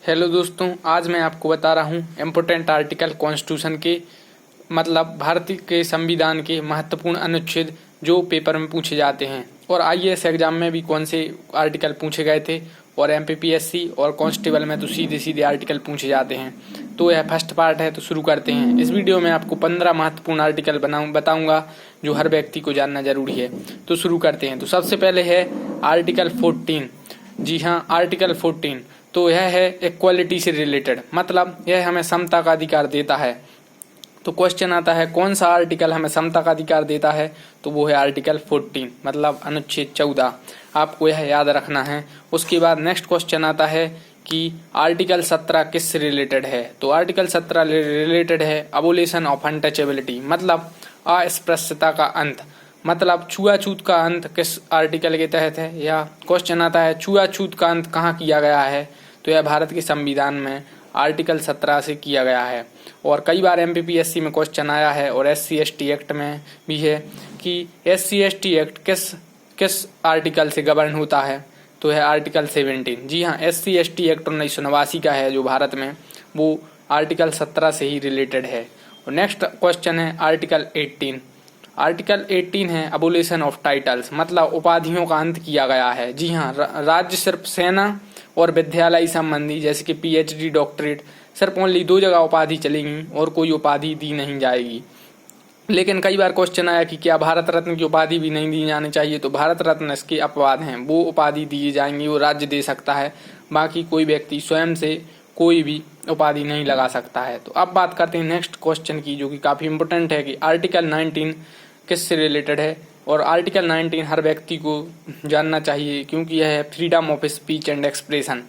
Hello दोस्तों, आज मैं आपको बता रहा हूँ इम्पोर्टेंट आर्टिकल कॉन्स्टिट्यूशन के मतलब भारतीय के संविधान के महत्वपूर्ण अनुच्छेद जो पेपर में पूछे जाते हैं और आईएएस एग्जाम में भी कौन से आर्टिकल पूछे गए थे और एमपीपीएससी और कांस्टेबल में तो सीधे सीधे आर्टिकल पूछे जाते हैं। तो यह फर्स्ट पार्ट है, तो शुरू करते हैं। इस वीडियो में आपको 15 महत्वपूर्ण आर्टिकल बताऊंगा जो हर व्यक्ति को जानना जरूरी है। तो शुरू करते हैं। तो सबसे पहले है आर्टिकल 14। जी हाँ, आर्टिकल 14 तो यह है इक्वालिटी से रिलेटेड, मतलब यह हमें समता का अधिकार देता है। तो क्वेश्चन आता है कौन सा आर्टिकल हमें समता का अधिकार देता है, तो वो है आर्टिकल 14 मतलब अनुच्छेद 14। आपको यह याद रखना है। उसके बाद नेक्स्ट क्वेश्चन आता है कि आर्टिकल 17 किससे रिलेटेड है। तो आर्टिकल 17 रिलेटेड है अबोलिशन ऑफ अनटचेबिलिटी, मतलब अस्पृश्यता का अंत, मतलब छुआछूत का अंत किस आर्टिकल के तहत है। या क्वेश्चन आता है छुआछूत का अंत कहाँ किया गया है, तो यह भारत के संविधान में आर्टिकल 17 से किया गया है। और कई बार एमपीपीएससी में क्वेश्चन आया है और SC/ST एक्ट में भी है कि SC/ST एक्ट किस आर्टिकल से गवर्न होता है, तो है आर्टिकल 17। जी हाँ, SC/ST एक्ट 1989 का है जो भारत में, वो आर्टिकल 17 से ही रिलेटेड है। और नेक्स्ट क्वेश्चन है आर्टिकल 18। आर्टिकल 18 है अबोलिशन ऑफ टाइटल्स, मतलब उपाधियों का अंत किया गया है। जी हाँ, राज्य सिर्फ सेना और विद्यालय संबंधी जैसे कि PhD, डॉक्टरेट, सिर्फ ओनली 2 जगह उपाधि चलेंगी और कोई उपाधि दी नहीं जाएगी। लेकिन कई बार क्वेश्चन आया कि क्या भारत रत्न की उपाधि भी नहीं दी जानी चाहिए, तो भारत रत्न इसके अपवाद हैं, वो उपाधि दी जाएंगी, वो राज्य दे सकता है, बाकी कोई व्यक्ति स्वयं से कोई भी उपाधि नहीं लगा सकता है। तो अब बात करते हैं नेक्स्ट क्वेश्चन की, जो कि काफी इंपोर्टेंट है कि आर्टिकल 19 किससे रिलेटेड है। और आर्टिकल 19 हर व्यक्ति को जानना चाहिए क्योंकि यह है freedom of speech and expression,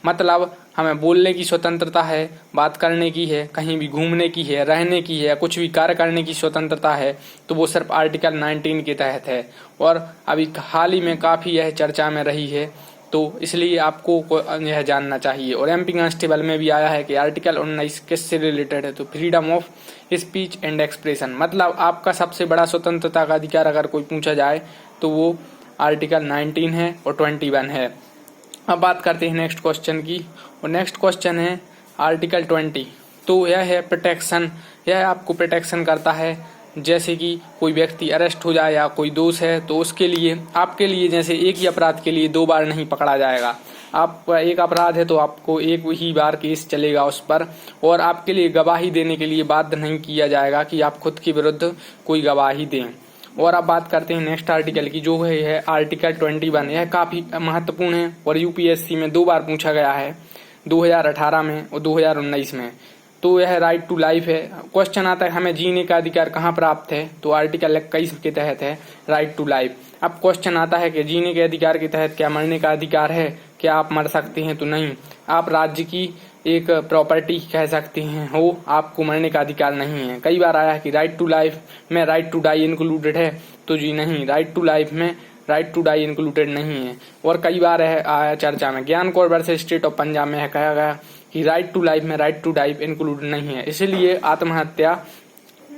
मतलब हमें बोलने की स्वतंत्रता है, बात करने की है, कहीं भी घूमने की है, रहने की है, कुछ भी कार्य करने की स्वतंत्रता है, तो वो सिर्फ आर्टिकल 19 के तहत है। और अभी हाल ही में काफ़ी यह चर्चा में रही है, तो इसलिए आपको यह जानना चाहिए। और MP कांस्टेबल में भी आया है कि आर्टिकल 19 किससे रिलेटेड है, तो freedom of speech and expression, मतलब आपका सबसे बड़ा स्वतंत्रता का अधिकार अगर कोई पूछा जाए तो वो आर्टिकल 19 है और 21 है। अब बात करते हैं नेक्स्ट क्वेश्चन की, और नेक्स्ट क्वेश्चन है आर्टिकल 20। तो यह है प्रोटेक्शन, यह आपको प्रोटेक्शन करता है, जैसे कि कोई व्यक्ति अरेस्ट हो जाए या कोई दोष है तो उसके लिए आपके लिए जैसे एक ही अपराध के लिए 2 बार नहीं पकड़ा जाएगा। आपका एक अपराध है तो आपको एक ही बार केस चलेगा उस पर, और आपके लिए गवाही देने के लिए बाध्य नहीं किया जाएगा कि आप खुद के विरुद्ध कोई गवाही दें। और अब बात करते हैं नेक्स्ट आर्टिकल की, जो है आर्टिकल 21। यह काफी महत्वपूर्ण है और यूपीएससी में 2 बार पूछा गया है, 2018 में और 2019 में। तो यह राइट टू लाइफ है। क्वेश्चन आता है हमें जीने का अधिकार कहाँ प्राप्त है, तो आर्टिकल 21 के तहत है राइट टू लाइफ। अब क्वेश्चन आता है कि जीने के अधिकार के तहत क्या मरने का अधिकार है, क्या आप मर सकते हैं, तो नहीं, आप राज्य की एक प्रॉपर्टी कह सकते हैं हो, आपको मरने का अधिकार नहीं है। कई बार आया है कि राइट टू लाइफ में राइट टू डाई इंक्लूडेड है, तो जी नहीं, राइट टू लाइफ में राइट टू डाई इंक्लूडेड नहीं है। और कई बार आया चर्चा में ज्ञान Kaur versus state of Punjab में कहा गया कि राइट टू लाइफ में राइट टू डाई इंक्लूड नहीं है, इसलिए आत्महत्या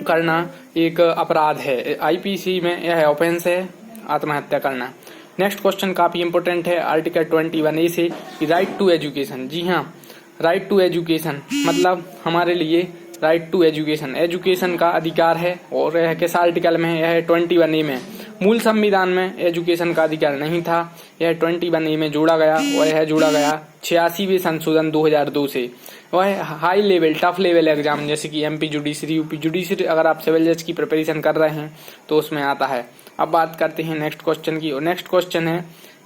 करना एक अपराध है। IPC में यह ऑफेंस है आत्महत्या करना। नेक्स्ट क्वेश्चन काफी इंपोर्टेंट है आर्टिकल 21A से, राइट टू एजुकेशन। जी हाँ, राइट टू एजुकेशन मतलब हमारे लिए राइट टू एजुकेशन, एजुकेशन का अधिकार है। और यह किस आर्टिकल में है, यह है 21A में। मूल संविधान में एजुकेशन का अधिकार नहीं था, यह 21A में जोड़ा गया, और यह जोड़ा गया 86वें संशोधन 2002 से। वह high level tough level exam जैसे कि MP जुडिशरी, UP जुडिशरी, अगर आप सिविल जज की प्रिपरेशन कर रहे हैं तो उसमें आता है। अब बात करते हैं नेक्स्ट क्वेश्चन की, और नेक्स्ट क्वेश्चन है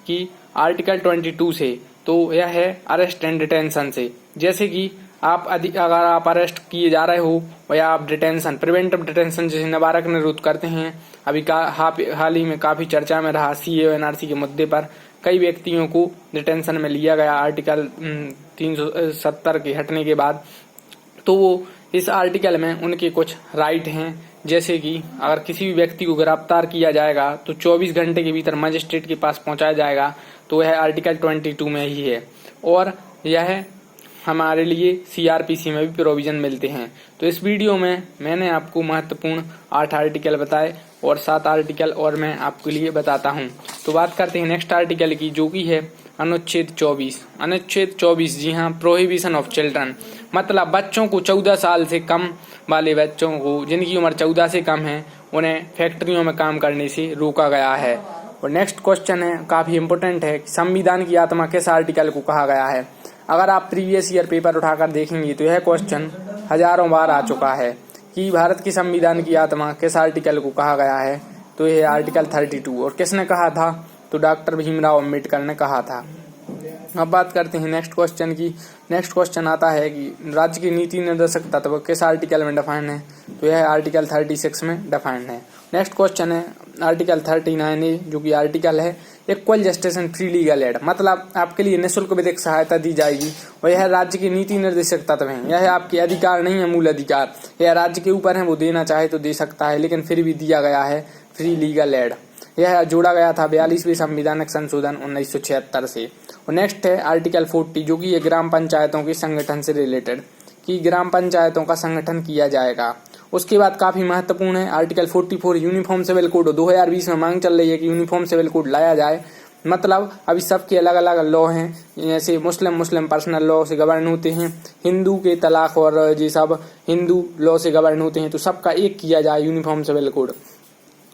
कि आर्टिकल 22 से, तो यह है अरेस्ट एंड डिटेंशन से, जैसे कि अगर आप अरेस्ट किए जा रहे हो या आप डिटेंशन, प्रिवेंटिव डिटेंशन जैसे निवारक निरोध करते हैं। अभी हाल ही में काफी चर्चा में रहा CA और NRC के मुद्दे पर, कई व्यक्तियों को डिटेंशन में लिया गया आर्टिकल 370 के हटने के बाद। तो वो इस आर्टिकल में उनके कुछ राइट हैं, जैसे कि अगर किसी भी व्यक्ति को गिरफ्तार किया जाएगा तो 24 घंटे के भीतर मजिस्ट्रेट के पास पहुंचाया जाएगा, तो यह आर्टिकल 22 में ही है। और यह हमारे लिए CRPC में भी प्रोविजन मिलते हैं। तो इस वीडियो में मैंने आपको महत्वपूर्ण 8 आर्टिकल बताए और 7 आर्टिकल और मैं आपके लिए बताता हूं। तो बात करते हैं नेक्स्ट आर्टिकल की, जो कि है अनुच्छेद 24 जी हाँ, प्रोहिबिशन ऑफ चिल्ड्रन, मतलब बच्चों को 14 साल से कम वाले बच्चों को, जिनकी उम्र 14 से कम है, उन्हें फैक्ट्रियों में काम करने से रोका गया है। और नेक्स्ट क्वेश्चन है, काफी इंपोर्टेंट है, संविधान की आत्मा किस आर्टिकल को कहा गया है। अगर आप प्रीवियस ईयर पेपर उठाकर देखेंगे तो यह क्वेश्चन हजारों बार आ चुका है कि भारत की संविधान की आत्मा किस आर्टिकल को कहा गया है, तो यह आर्टिकल 32। और किसने कहा था, तो डॉक्टर भीमराव अम्बेडकर ने कहा था। अब बात करते हैं नेक्स्ट क्वेश्चन की। नेक्स्ट क्वेश्चन आता है कि राज्य की नीति निर्देशक तत्व किस आर्टिकल में डिफाइंड है, तो यह आर्टिकल 36 में डिफाइंड है। नेक्स्ट क्वेश्चन है आर्टिकल 39A, जो कि आर्टिकल है equal justice and free legal aid, मतलब आपके लिए निःशुल्क विधिक सहायता दी जाएगी और यह राज्य के नीति निर्देशक तत्व हैं। यह आपके अधिकार नहीं है, मूल अधिकार, यह राज्य के ऊपर है, वो देना चाहे तो दे सकता है, लेकिन फिर भी दिया गया है फ्री लीगल एड। यह जोड़ा गया था 42वें संविधानिक संशोधन 1976 से। और नेक्स्ट है आर्टिकल 40, जो कि ग्राम पंचायतों के संगठन से रिलेटेड, कि ग्राम पंचायतों का संगठन किया जाएगा। उसके बाद काफी महत्वपूर्ण है आर्टिकल 44, यूनिफॉर्म सिविल कोड। 2020 में मांग चल रही है कि यूनिफॉर्म सिविल कोड लाया जाए, मतलब अभी सबके अलग अलग लॉ हैं, जैसे मुस्लिम पर्सनल लॉ से गवर्न होते हैं, हिंदू के तलाक और ये सब हिंदू लॉ से गवर्न होते हैं, तो सबका एक किया जाए यूनिफॉर्म सिविल कोड।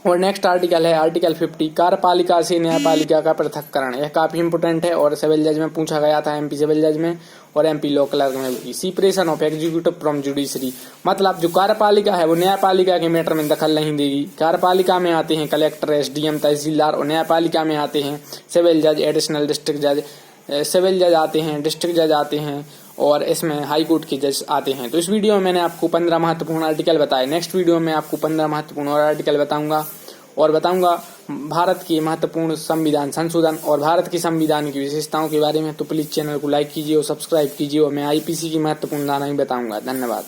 और नेक्स्ट आर्टिकल है आर्टिकल 50, कार्यपालिका से न्यायपालिका का पृथक्करण। यह काफी इंपोर्टेंट है और सिविल जज में पूछा गया था, एमपी सिविल जज में और एमपी लॉ क्लर्क में भी। Separation of executive from judiciary, मतलब जो कार्यपालिका है वो न्यायपालिका के मैटर में दखल नहीं देगी। कार्यपालिका में आते हैं कलेक्टर, एसडीएम, तहसीलदार, और न्यायपालिका में आते हैं सिविल जज, एडिशनल डिस्ट्रिक्ट जज, सिविल जज आते हैं, डिस्ट्रिक्ट जज आते हैं, और इसमें हाई कोर्ट के जज आते हैं। तो इस वीडियो में मैंने आपको 15 महत्वपूर्ण आर्टिकल बताए। नेक्स्ट वीडियो में आपको 15 महत्वपूर्ण और आर्टिकल बताऊंगा भारत के महत्वपूर्ण संविधान संशोधन और भारत के संविधान की विशेषताओं के बारे में। तो प्लीज चैनल को लाइक कीजिए और सब्सक्राइब कीजिए, और मैं आईपीसी की महत्वपूर्ण धारणाएं बताऊंगा। धन्यवाद।